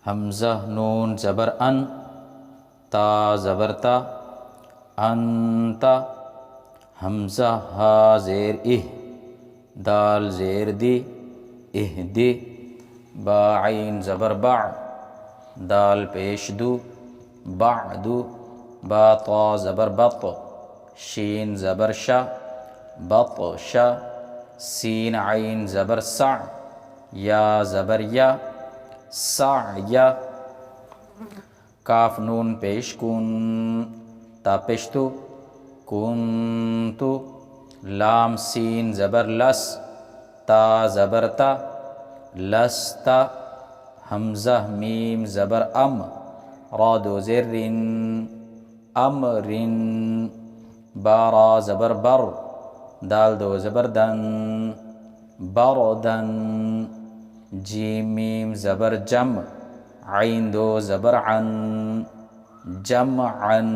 हमज़ा नून ज़बर अन, ता ज़बर ता, अंता। हमज़ा हा ज़ेर इह, दाल ज़ेर दी, इह दी। बा आइन ज़बर बा, दाल पेश दू, बादू। बा ता ज़बर बत, शीन ज़बर शा, बत शा। सीन आइन ज़बर सा, या ज़बर या, सा या। काफ नून पेश कुन, ता पेश तु, कुन्तु। लाम सीन ज़बर लस, ता ज़बर ता, लस्ता। हमज़ा मीम ज़बर अम, रा दो ज़ेर रिन, अमरिन। बारा ज़बर बर, दाल दो ज़बर दन, बरदन। जीम मीम ज़बर जम, आइन दो ज़बर अन, जमअन।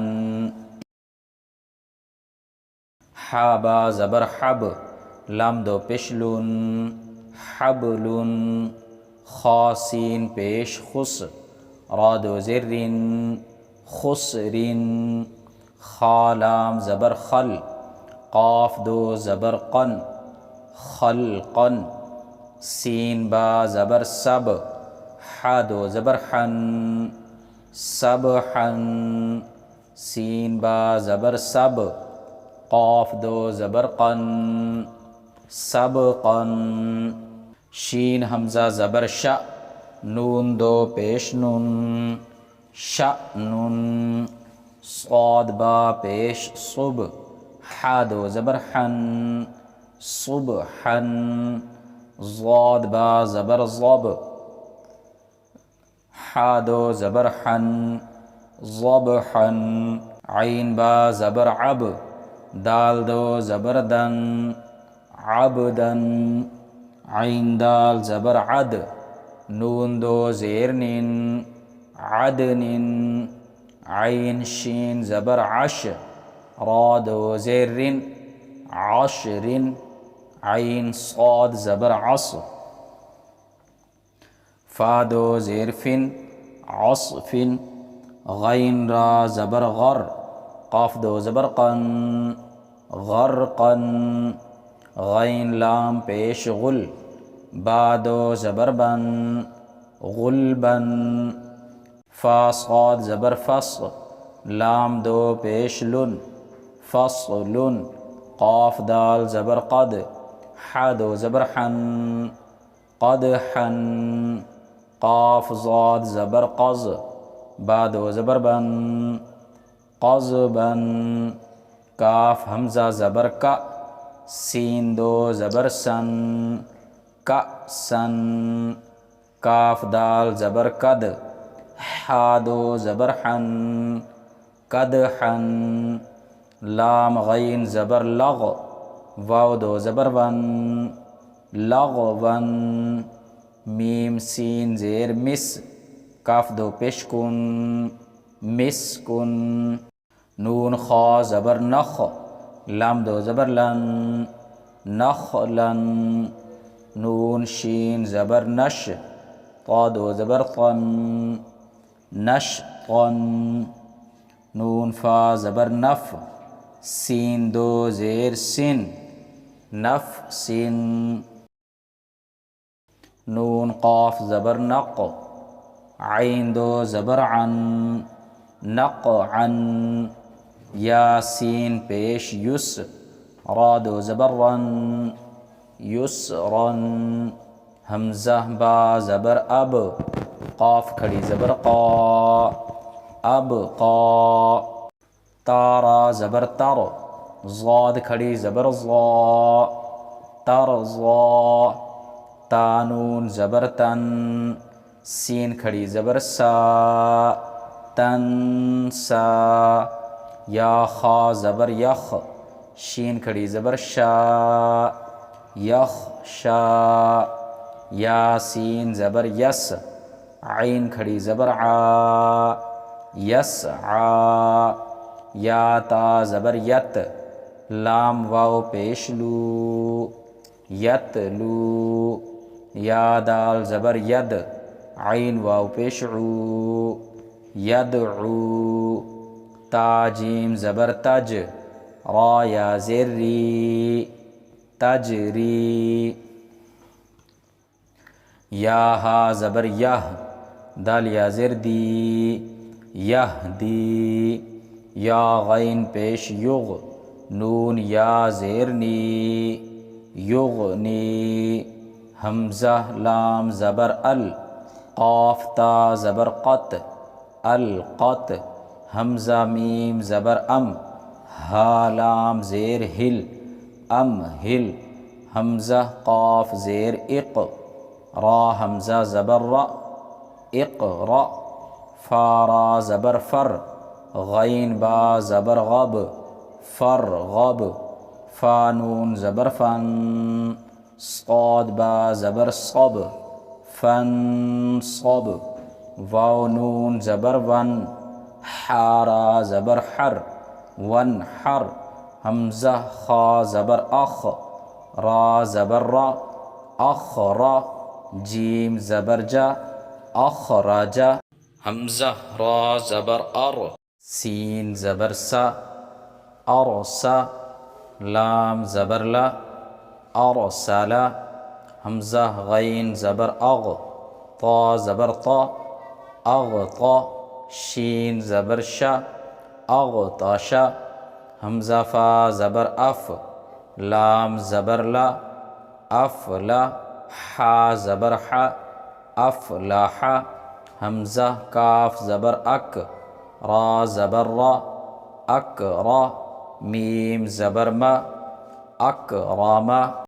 हा बा ज़बर हब, लाम दो पेशलुन, हबलुन। खा सीन पेश खुस, रा दो ज़िर्रिन, खुसरिन। खा लाम ज़बर खल, क़ाफ दो ज़बर क़न, खलक़न। सीन बा ज़बर सब, हा दो ज़बर हन, सबहन। सीन बा ज़बर सब, क़ाफ दो ज़बर क़न, सबक़न। शीन हमज़ा ज़बर शा, नून दो पेश नुन, शअनुन। स्वाद बा पेश सुब, हा दो ज़बर हन, सुबहन। ज़ाद बा ज़बर ज़ब, हा दो ज़बर हन, ज़बहन। आइन बा ज़बर अब, दाल दो ज़बर दन, अबदन। आइन दाल ज़बर अद, नून दो ज़ेर निन, अदनिन। आइन शीन ज़बर अश, रा दो ज़ेर रिन, अशरिन। आइन स्वाद ज़बर अस, फ़ा दो ज़ेर फिन, अस्फ़िन। गैन रा ज़बर गर, क़ाफ दो ज़बर क़न, गरक़न। गैन लाम पेश गुल, बा दो ज़बर बन, गुलबन। फ़ा स्वाद ज़बर फ़स, लाम दो पेश लुन, फ़स्लुन। क़ाफ दाल ज़बर क़द, हा दो ज़बर हन, क़दहन। क़ाफ ज़ाद ज़बर क़ज़, बा दो ज़बर बन, क़ज़बन। काफ हमज़ा ज़बर का, सीन दो ज़बर सन, कअसन। काफ दाल ज़बर कद, हा दो ज़बर हन, कदहन। लाम गैन ज़बर लग, वाव दो ज़बर वन, लगवन। मीम सीन ज़ेर मिस, काफ दो पेश कुन, मिस्कुन। नून खा ज़बर नख, लाम दो ज़बर लन, नखलन। नून शीन ज़बर नश, ता दो ज़बर तन, नशतन। नून फ़ा ज़बर नफ, सीन दो ज़ेर सिन, नफ़सिन। नून क़ाफ ज़बर नक़, आइन दो ज़बर अन, नक़अन। या सीन पेश युस, रा दो ज़बर रन, युसरन। हमज़ा बा ज़बर अब, क़ाफ खड़ी ज़बर क़ा, अब क़ा। तारा ज़बर तर, ज़ाद खड़ी ज़बर ज़ा, तर ज़ा। तानून ज़बर तन, सीन खड़ी ज़बर सा, तनसा। या खा ज़बर यख, शीन खड़ी ज़बर शा, यखशा। या सीन ज़बर यस, आइन खड़ी ज़बर आ, यसआ। या ता ज़बर यत, लाम वाव पेश लू, यतलू। या दाल ज़बर यद, आइन वाव पेश ऊ, यदऊ, ता जीम ज़बर तज, रा या ज़ेर री, तजरी, या हा ज़बर यह, दाल या ज़ेर दी, यहदी, या गैन पेश युग, नून या ज़ेर नी, युगनी, हमज़ा लाम ज़बर अल, क़ाफ़ ता ज़बर क़त, अल क़त, हमज़ा मीम ज़बर अम, हा लाम ज़ेर हिल, अम हिल, हमज़ा क़ाफ़ ज़ेर इक़, रा हमज़ा ज़बर रा, इक़रा, फ़ा रा ज़बर फ़र, गैन बा ज़बर गब, फ़र गब, फ़ा नून ज़बर फ़न, क़ाद बा ज़बर सब, फ़न सब, वाव नून ज़बर वन, हा रा ज़बर हर, वन हर, हमज़ा खा ज़बर अख, रा ज़बर रा, अखरा, जीम ज़बर जा, अखराजा, हमज़ा रा ज़बर अर, सीन ज़बर सा, अरसा, लाम ज़बर ला, अरसला, हमज़ा गैन ज़बर अग, ता ज़बर ता, अगता, शीन ज़बर शा, अगताशा, हमज़ा फ़ा ज़बर अफ, लाम ज़बर ला, अफ़ला, हा ज़बर हा, अफ़लाहा, हमज़ा काफ ज़बर अक, रा ज़बर रा, अकरा, मीम ज़बर मा, अकरामा।